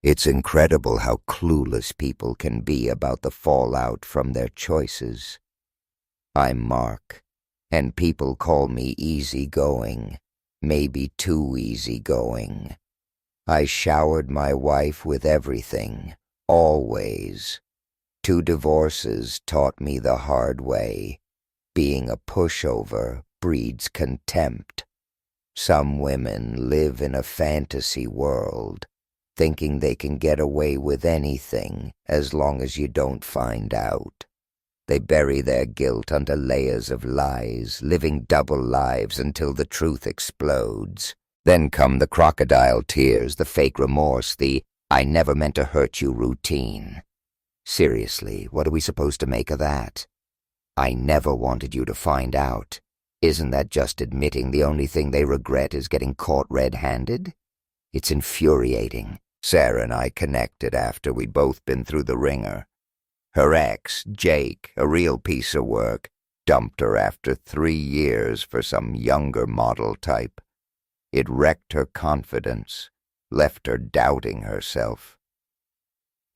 It's incredible how clueless people can be about the fallout from their choices. I'm Mark, and people call me easygoing, maybe too easygoing. I showered my wife with everything, always. 2 divorces taught me the hard way. Being a pushover breeds contempt. Some women live in a fantasy world, thinking they can get away with anything as long as you don't find out. They bury their guilt under layers of lies, living double lives until the truth explodes. Then come the crocodile tears, the fake remorse, the "I never meant to hurt you" routine. Seriously, what are we supposed to make of that? I never wanted you to find out. Isn't that just admitting the only thing they regret is getting caught red-handed? It's infuriating. Sarah and I connected after we'd both been through the ringer. Her ex, Jake, a real piece of work, dumped her after 3 years for some younger model type. It wrecked her confidence, left her doubting herself.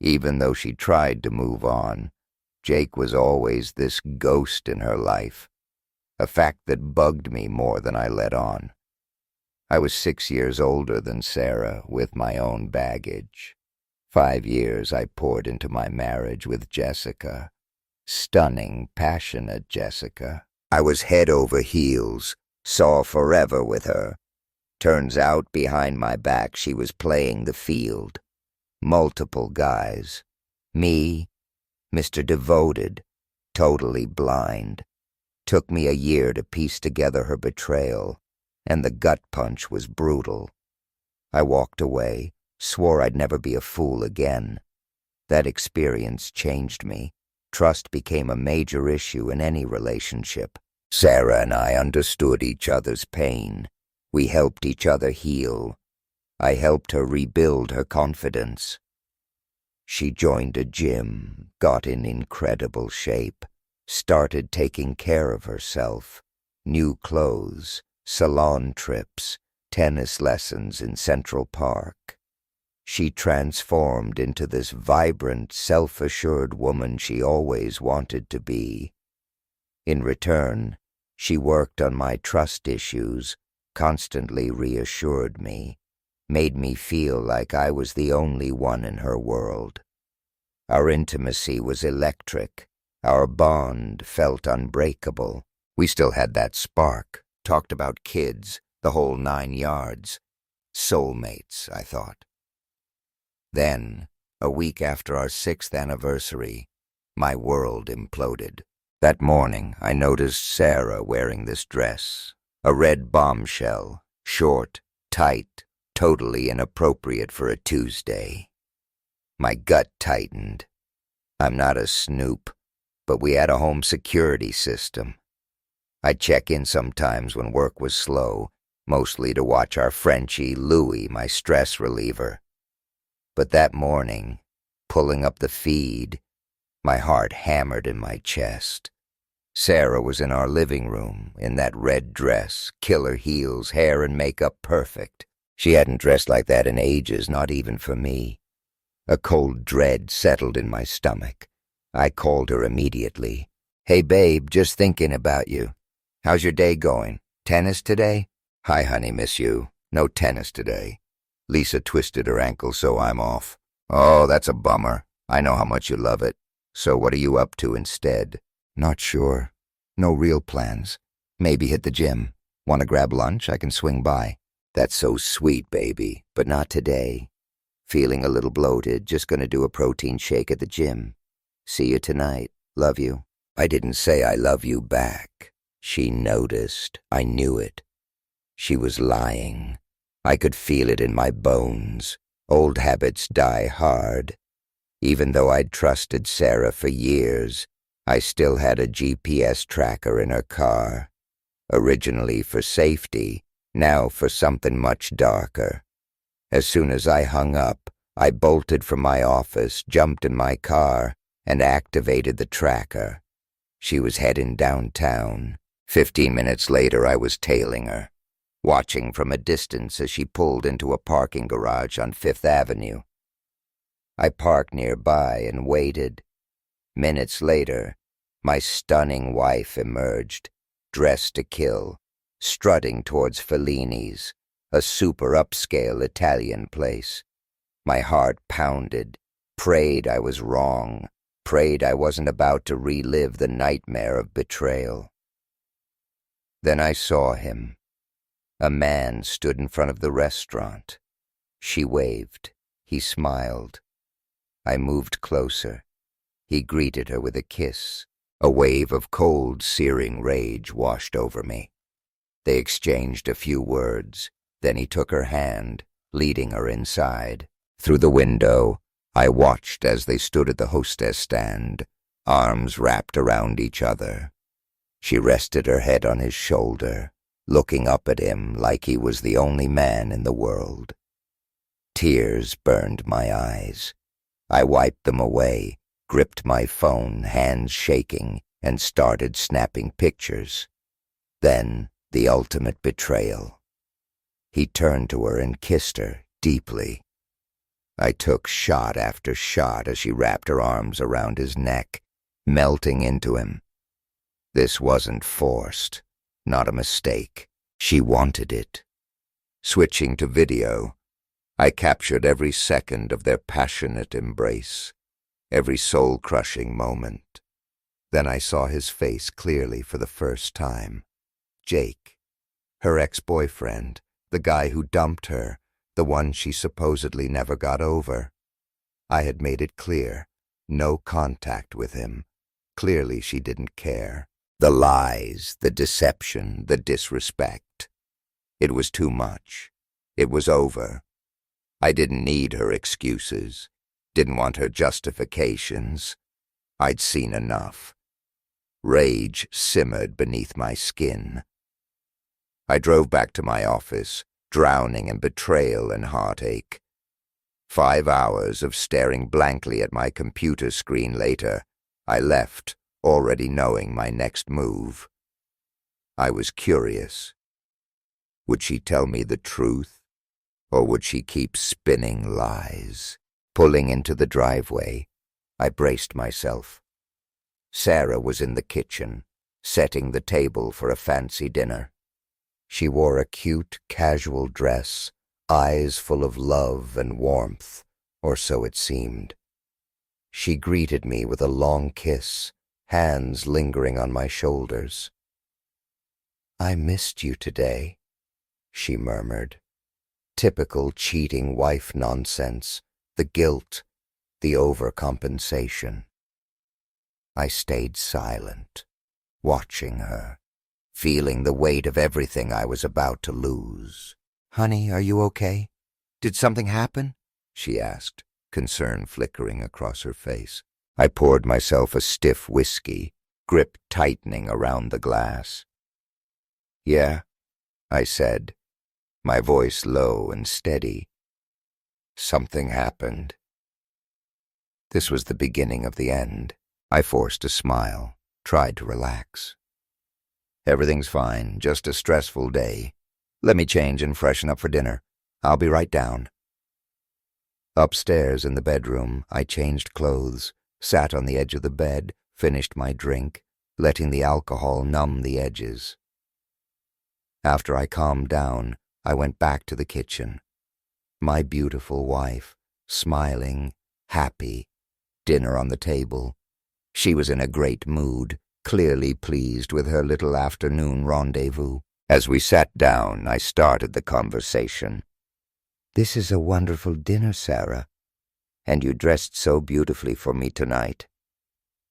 Even though she tried to move on, Jake was always this ghost in her life, a fact that bugged me more than I let on. I was 6 years older than Sarah, with my own baggage. 5 years I poured into my marriage with Jessica. Stunning, passionate Jessica. I was head over heels, saw forever with her. Turns out behind my back she was playing the field. Multiple guys. Me, Mr. Devoted, totally blind. Took me a year to piece together her betrayal, and the gut punch was brutal. I walked away, swore I'd never be a fool again. That experience changed me. Trust became a major issue in any relationship. Sarah and I understood each other's pain. We helped each other heal. I helped her rebuild her confidence. She joined a gym, got in incredible shape, started taking care of herself. New clothes, salon trips, tennis lessons in Central Park. She transformed into this vibrant, self-assured woman she always wanted to be. In return, she worked on my trust issues, constantly reassured me, made me feel like I was the only one in her world. Our intimacy was electric. Our bond felt unbreakable. We still had that spark, talked about kids, the whole 9 yards. Soulmates, I thought. Then, a week after our 6th anniversary, my world imploded. That morning, I noticed Sarah wearing this dress, a red bombshell, short, tight, totally inappropriate for a Tuesday. My gut tightened. I'm not a snoop, but we had a home security system. I'd check in sometimes when work was slow, mostly to watch our Frenchie, Louie, my stress reliever. But that morning, pulling up the feed, my heart hammered in my chest. Sarah was in our living room, in that red dress, killer heels, hair and makeup perfect. She hadn't dressed like that in ages, not even for me. A cold dread settled in my stomach. I called her immediately. "Hey babe, just thinking about you. How's your day going? Tennis today?" "Hi honey, miss you. No tennis today. Lisa twisted her ankle, so I'm off." "Oh, that's a bummer. I know how much you love it. So what are you up to instead?" "Not sure. No real plans. Maybe hit the gym. Want to grab lunch? I can swing by." "That's so sweet, baby, but not today. Feeling a little bloated, just gonna do a protein shake at the gym. See you tonight. Love you." I didn't say I love you back. She noticed. I knew it. She was lying. I could feel it in my bones. Old habits die hard. Even though I'd trusted Sarah for years, I still had a GPS tracker in her car. Originally for safety, now for something much darker. As soon as I hung up, I bolted from my office, jumped in my car, and activated the tracker. She was heading downtown. 15 minutes later, I was tailing her, watching from a distance as she pulled into a parking garage on 5th Avenue. I parked nearby and waited. Minutes later, my stunning wife emerged, dressed to kill, strutting towards Fellini's, a super upscale Italian place. My heart pounded, prayed I was wrong, prayed I wasn't about to relive the nightmare of betrayal. Then I saw him. A man stood in front of the restaurant. She waved. He smiled. I moved closer. He greeted her with a kiss. A wave of cold, searing rage washed over me. They exchanged a few words. Then he took her hand, leading her inside. Through the window, I watched as they stood at the hostess stand, arms wrapped around each other. She rested her head on his shoulder, looking up at him like he was the only man in the world. Tears burned my eyes. I wiped them away, gripped my phone, hands shaking, and started snapping pictures. Then the ultimate betrayal. He turned to her and kissed her deeply. I took shot after shot as she wrapped her arms around his neck, melting into him. This wasn't forced, not a mistake. She wanted it. Switching to video, I captured every second of their passionate embrace, every soul-crushing moment. Then I saw his face clearly for the first time. Jake, her ex-boyfriend, the guy who dumped her, the one she supposedly never got over. I had made it clear, no contact with him. Clearly she didn't care. The lies, the deception, the disrespect. It was too much. It was over. I didn't need her excuses, didn't want her justifications. I'd seen enough. Rage simmered beneath my skin. I drove back to my office, drowning in betrayal and heartache. 5 hours of staring blankly at my computer screen later, I left, already knowing my next move. I was curious. Would she tell me the truth, or would she keep spinning lies? Pulling into the driveway, I braced myself. Sarah was in the kitchen, setting the table for a fancy dinner. She wore a cute, casual dress, eyes full of love and warmth, or so it seemed. She greeted me with a long kiss, hands lingering on my shoulders. "I missed you today," she murmured. Typical cheating wife nonsense, the guilt, the overcompensation. I stayed silent, watching her, feeling the weight of everything I was about to lose. "Honey, are you okay? Did something happen?" she asked, concern flickering across her face. I poured myself a stiff whiskey, grip tightening around the glass. "Yeah," I said, my voice low and steady. "Something happened." This was the beginning of the end. I forced a smile, tried to relax. "Everything's fine, just a stressful day. Let me change and freshen up for dinner. I'll be right down." Upstairs in the bedroom, I changed clothes, sat on the edge of the bed, finished my drink, letting the alcohol numb the edges. After I calmed down, I went back to the kitchen. My beautiful wife, smiling, happy, dinner on the table. She was in a great mood, clearly pleased with her little afternoon rendezvous. As we sat down, I started the conversation. "This is a wonderful dinner, Sarah, and you dressed so beautifully for me tonight.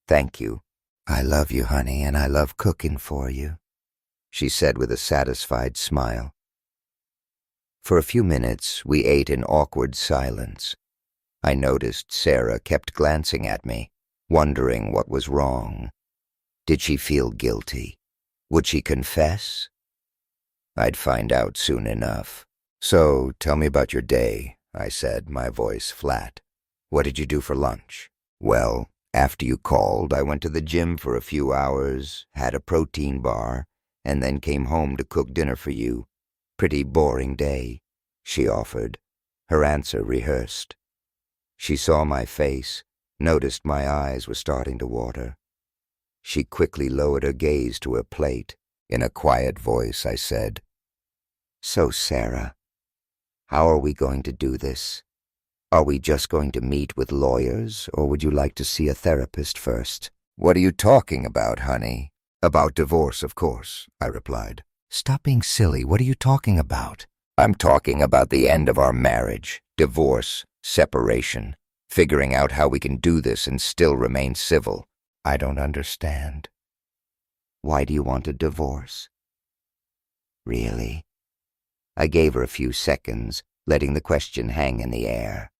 Thank you." "I love you, honey, and I love cooking for you," she said with a satisfied smile. For a few minutes, we ate in awkward silence. I noticed Sarah kept glancing at me, wondering what was wrong. Did she feel guilty? Would she confess? I'd find out soon enough. "So, tell me about your day," I said, my voice flat. "What did you do for lunch?" "Well, after you called, I went to the gym for a few hours, had a protein bar, and then came home to cook dinner for you. Pretty boring day," she offered, her answer rehearsed. She saw my face, noticed my eyes were starting to water. She quickly lowered her gaze to her plate. In a quiet voice, I said, "So, Sarah, how are we going to do this? Are we just going to meet with lawyers, or would you like to see a therapist first?" "What are you talking about, honey?" "About divorce, of course," I replied. "Stop being silly. What are you talking about?" "I'm talking about the end of our marriage, divorce, separation, figuring out how we can do this and still remain civil." "I don't understand. Why do you want a divorce?" "Really?" I gave her a few seconds, letting the question hang in the air.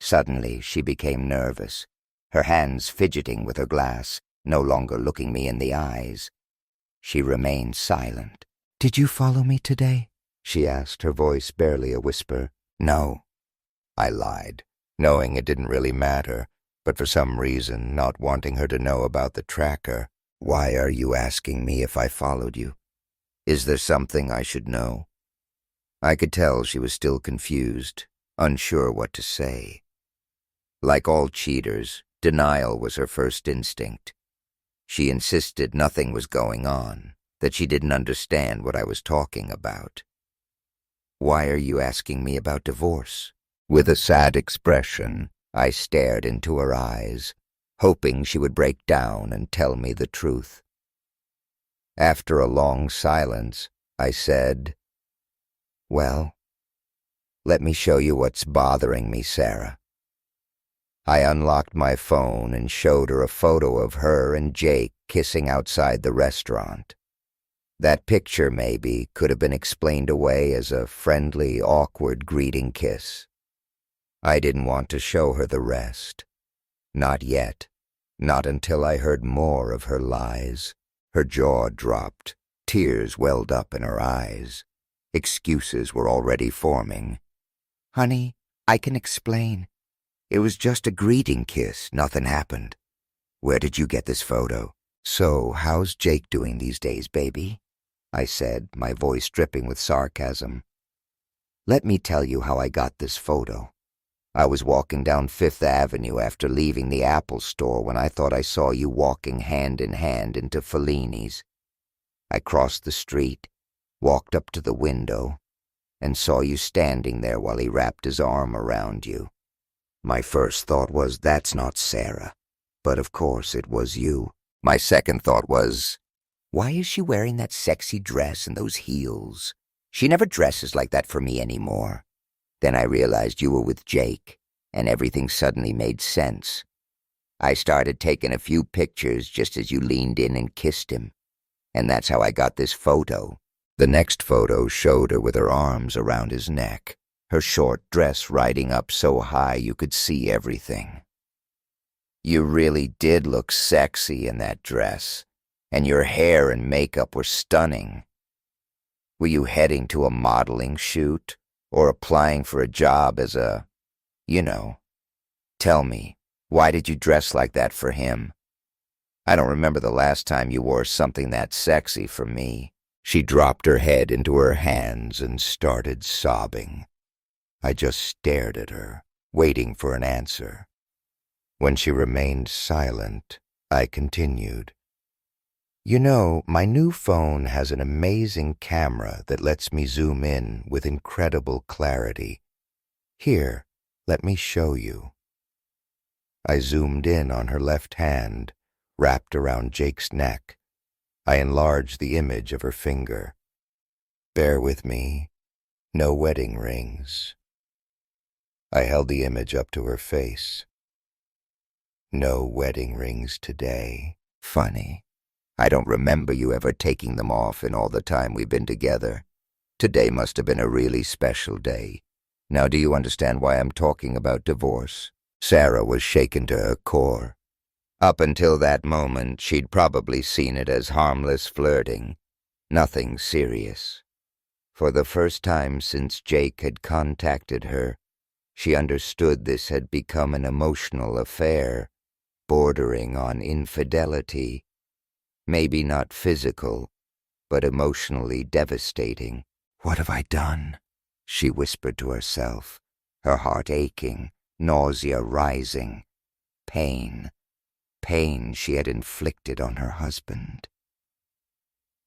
Suddenly, she became nervous, her hands fidgeting with her glass, no longer looking me in the eyes. She remained silent. "Did you follow me today?" she asked, her voice barely a whisper. "No," I lied, knowing it didn't really matter, but for some reason not wanting her to know about the tracker. "Why are you asking me if I followed you? Is there something I should know?" I could tell she was still confused, unsure what to say. Like all cheaters, denial was her first instinct. She insisted nothing was going on, that she didn't understand what I was talking about. "Why are you asking me about divorce?" With a sad expression, I stared into her eyes, hoping she would break down and tell me the truth. After a long silence, I said, "Well, let me show you what's bothering me, Sarah." I unlocked my phone and showed her a photo of her and Jake kissing outside the restaurant. That picture, maybe, could have been explained away as a friendly, awkward greeting kiss. I didn't want to show her the rest. Not yet. Not until I heard more of her lies. Her jaw dropped. Tears welled up in her eyes. Excuses were already forming. "Honey, I can explain. It was just a greeting kiss. Nothing happened. Where did you get this photo?" "So, how's Jake doing these days, baby?" I said, my voice dripping with sarcasm. "Let me tell you how I got this photo. I was walking down Fifth Avenue after leaving the Apple store when I thought I saw you walking hand in hand into Fellini's. I crossed the street, walked up to the window, and saw you standing there while he wrapped his arm around you. My first thought was, that's not Sarah. But of course it was you. My second thought was, why is she wearing that sexy dress and those heels? She never dresses like that for me anymore. Then I realized you were with Jake, and everything suddenly made sense. I started taking a few pictures just as you leaned in and kissed him. And that's how I got this photo." The next photo showed her with her arms around his neck, her short dress riding up so high you could see everything. "You really did look sexy in that dress, and your hair and makeup were stunning. Were you heading to a modeling shoot, or applying for a job as a, Tell me, why did you dress like that for him? I don't remember the last time you wore something that sexy for me." She dropped her head into her hands and started sobbing. I just stared at her, waiting for an answer. When she remained silent, I continued. My new phone has an amazing camera that lets me zoom in with incredible clarity. Here, let me show you." I zoomed in on her left hand, wrapped around Jake's neck. I enlarged the image of her finger. Bear with me. No wedding rings. I held the image up to her face. No wedding rings today. Funny. I don't remember you ever taking them off in all the time we've been together. Today must have been a really special day. Now do you understand why I'm talking about divorce? Sarah was shaken to her core. Up until that moment, she'd probably seen it as harmless flirting. Nothing serious. For the first time since Jake had contacted her, she understood this had become an emotional affair, bordering on infidelity. Maybe not physical, but emotionally devastating. "What have I done?" she whispered to herself, her heart aching, nausea rising, pain she had inflicted on her husband.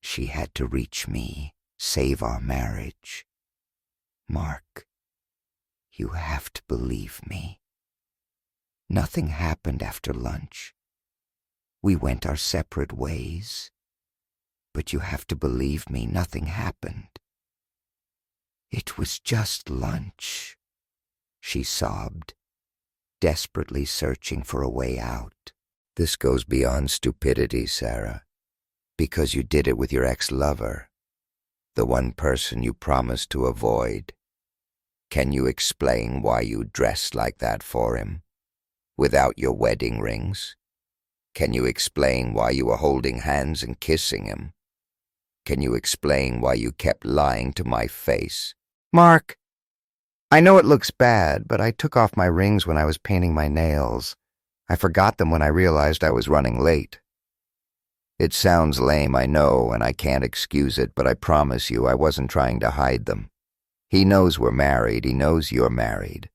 She had to reach me, save our marriage. Mark, you have to believe me. Nothing happened after lunch. We went our separate ways. But you have to believe me, nothing happened. It was just lunch, she sobbed, desperately searching for a way out. This goes beyond stupidity, Sarah, because you did it with your ex-lover, the one person you promised to avoid. Can you explain why you dressed like that for him, without your wedding rings? Can you explain why you were holding hands and kissing him? Can you explain why you kept lying to my face? Mark, I know it looks bad, but I took off my rings when I was painting my nails. I forgot them when I realized I was running late. It sounds lame, I know, and I can't excuse it, but I promise you I wasn't trying to hide them. He knows we're married, he knows you're married.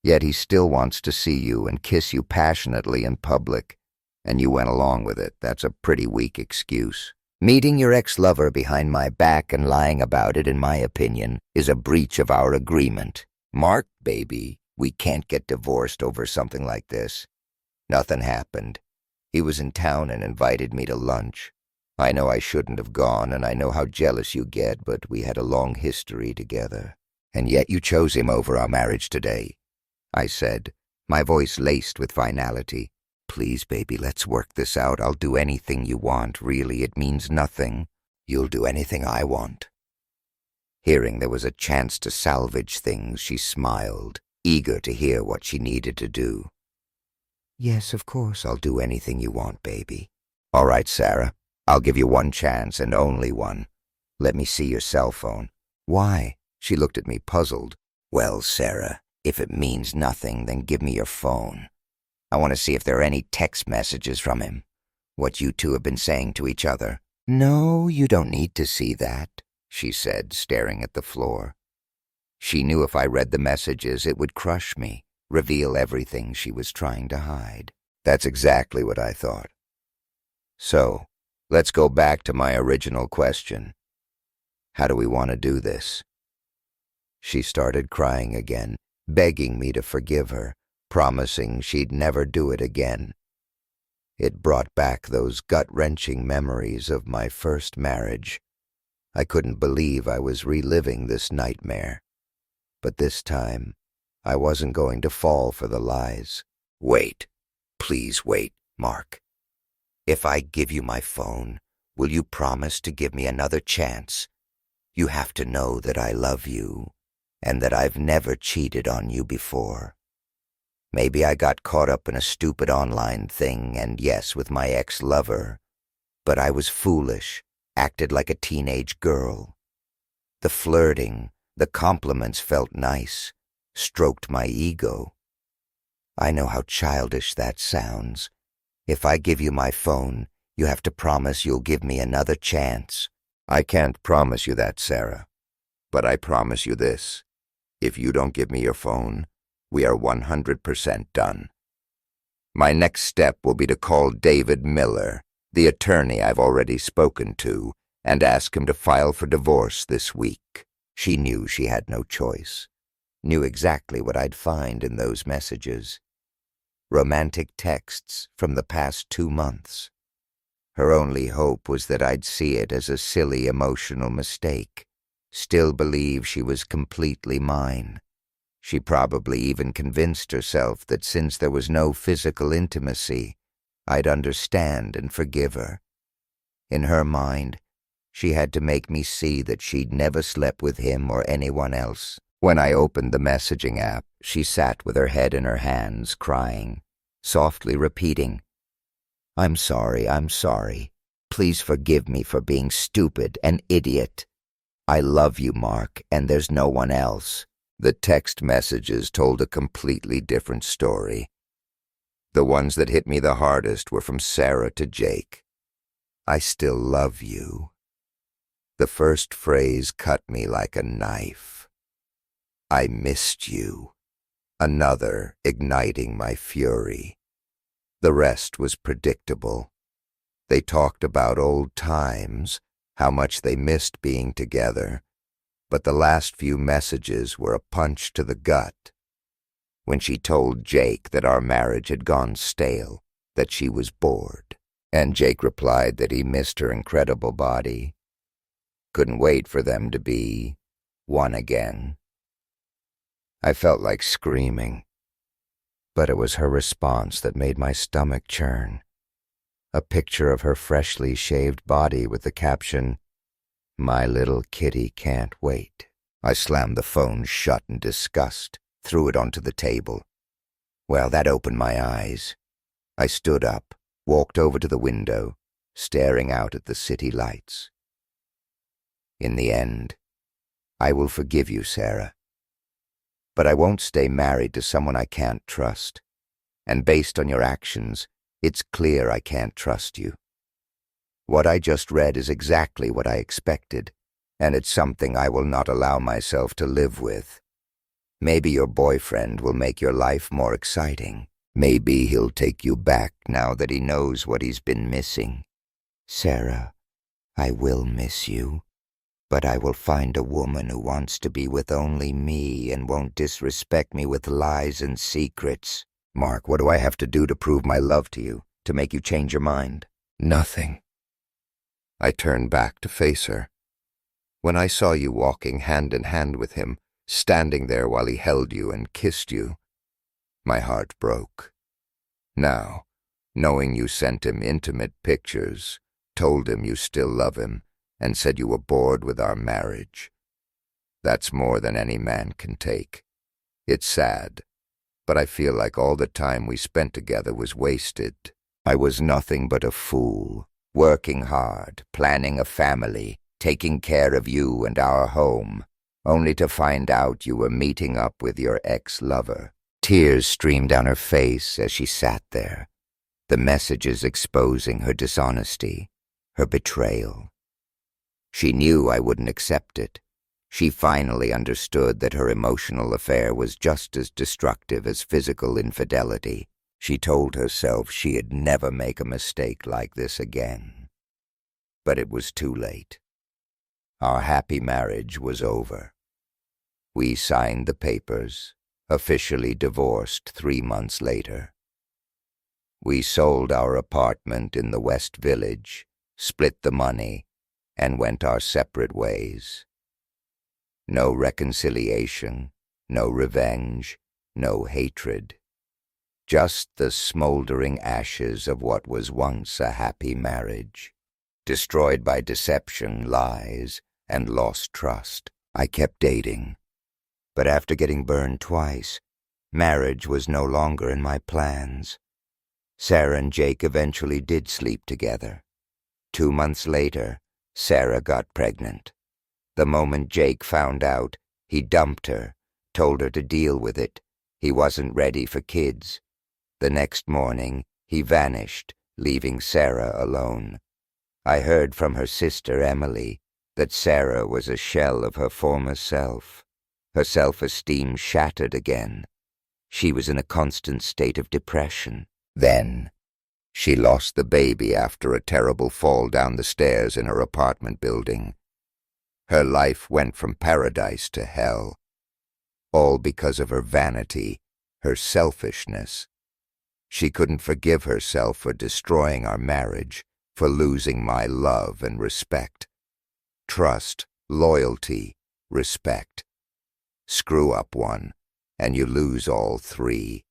Yet he still wants to see you and kiss you passionately in public, and you went along with it. That's a pretty weak excuse. Meeting your ex-lover behind my back and lying about it, in my opinion, is a breach of our agreement. Mark, baby, we can't get divorced over something like this. Nothing happened. He was in town and invited me to lunch. I know I shouldn't have gone, and I know how jealous you get, but we had a long history together. And yet you chose him over our marriage today, I said, my voice laced with finality. Please, baby, let's work this out. I'll do anything you want. Really, it means nothing. You'll do anything I want. Hearing there was a chance to salvage things, she smiled, eager to hear what she needed to do. Yes, of course, I'll do anything you want, baby. All right, Sarah, I'll give you one chance and only one. Let me see your cell phone. Why? She looked at me puzzled. Well, Sarah, if it means nothing, then give me your phone. I want to see if there are any text messages from him. What you two have been saying to each other. No, you don't need to see that, she said, staring at the floor. She knew if I read the messages, it would crush me, reveal everything she was trying to hide. That's exactly what I thought. So, let's go back to my original question. How do we want to do this? She started crying again, begging me to forgive her, promising she'd never do it again. It brought back those gut-wrenching memories of my first marriage. I couldn't believe I was reliving this nightmare. But this time, I wasn't going to fall for the lies. Wait. Please wait, Mark. If I give you my phone, will you promise to give me another chance? You have to know that I love you, and that I've never cheated on you before. Maybe I got caught up in a stupid online thing, and yes, with my ex-lover. But I was foolish, acted like a teenage girl. The flirting, the compliments felt nice, stroked my ego. I know how childish that sounds. If I give you my phone, you have to promise you'll give me another chance. I can't promise you that, Sarah. But I promise you this. If you don't give me your phone, we are 100% done. My next step will be to call David Miller, the attorney I've already spoken to, and ask him to file for divorce this week. She knew she had no choice, knew exactly what I'd find in those messages. Romantic texts from the past 2 months. Her only hope was that I'd see it as a silly emotional mistake, still believe she was completely mine. She probably even convinced herself that since there was no physical intimacy, I'd understand and forgive her. In her mind, she had to make me see that she'd never slept with him or anyone else. When I opened the messaging app, she sat with her head in her hands, crying, softly repeating, I'm sorry. Please forgive me for being stupid, an idiot. I love you, Mark, and there's no one else." The text messages told a completely different story. The ones that hit me the hardest were from Sarah to Jake. "I still love you." The first phrase cut me like a knife. "I missed you." another igniting my fury. The rest was predictable. They talked about old times, how much they missed being together, but the last few messages were a punch to the gut. When she told Jake that our marriage had gone stale, that she was bored, and Jake replied that he missed her incredible body. Couldn't wait for them to be one again. I felt like screaming, but it was her response that made my stomach churn. A picture of her freshly shaved body with the caption, "My little kitty can't wait." I slammed the phone shut in disgust, threw it onto the table. Well, that opened my eyes. I stood up, walked over to the window, staring out at the city lights. In the end, I will forgive you, Sarah. But I won't stay married to someone I can't trust. And based on your actions, it's clear I can't trust you. What I just read is exactly what I expected, and it's something I will not allow myself to live with. Maybe your boyfriend will make your life more exciting. Maybe he'll take you back now that he knows what he's been missing. Sarah, I will miss you, but I will find a woman who wants to be with only me and won't disrespect me with lies and secrets. Mark, what do I have to do to prove my love to you, to make you change your mind? Nothing. I turned back to face her. When I saw you walking hand in hand with him, standing there while he held you and kissed you, my heart broke. Now, knowing you sent him intimate pictures, told him you still love him, and said you were bored with our marriage, that's more than any man can take. It's sad, but I feel like all the time we spent together was wasted. I was nothing but a fool, working hard, planning a family, taking care of you and our home, only to find out you were meeting up with your ex-lover. Tears streamed down her face as she sat there, the messages exposing her dishonesty, her betrayal. She knew I wouldn't accept it. She finally understood that her emotional affair was just as destructive as physical infidelity. She told herself she'd never make a mistake like this again. But it was too late. Our happy marriage was over. We signed the papers, officially divorced 3 months later. We sold our apartment in the West Village, split the money, and went our separate ways. No reconciliation, no revenge, no hatred. Just the smoldering ashes of what was once a happy marriage. Destroyed by deception, lies, and lost trust. I kept dating. But after getting burned twice, marriage was no longer in my plans. Sarah and Jake eventually did sleep together. 2 months later, Sarah got pregnant. The moment Jake found out, he dumped her, told her to deal with it. He wasn't ready for kids. The next morning, he vanished, leaving Sarah alone. I heard from her sister, Emily, that Sarah was a shell of her former self. Her self-esteem shattered again. She was in a constant state of depression. Then, she lost the baby after a terrible fall down the stairs in her apartment building. Her life went from paradise to hell, all because of her vanity, her selfishness. She couldn't forgive herself for destroying our marriage, for losing my love and respect. Trust, loyalty, respect. Screw up one, and you lose all three.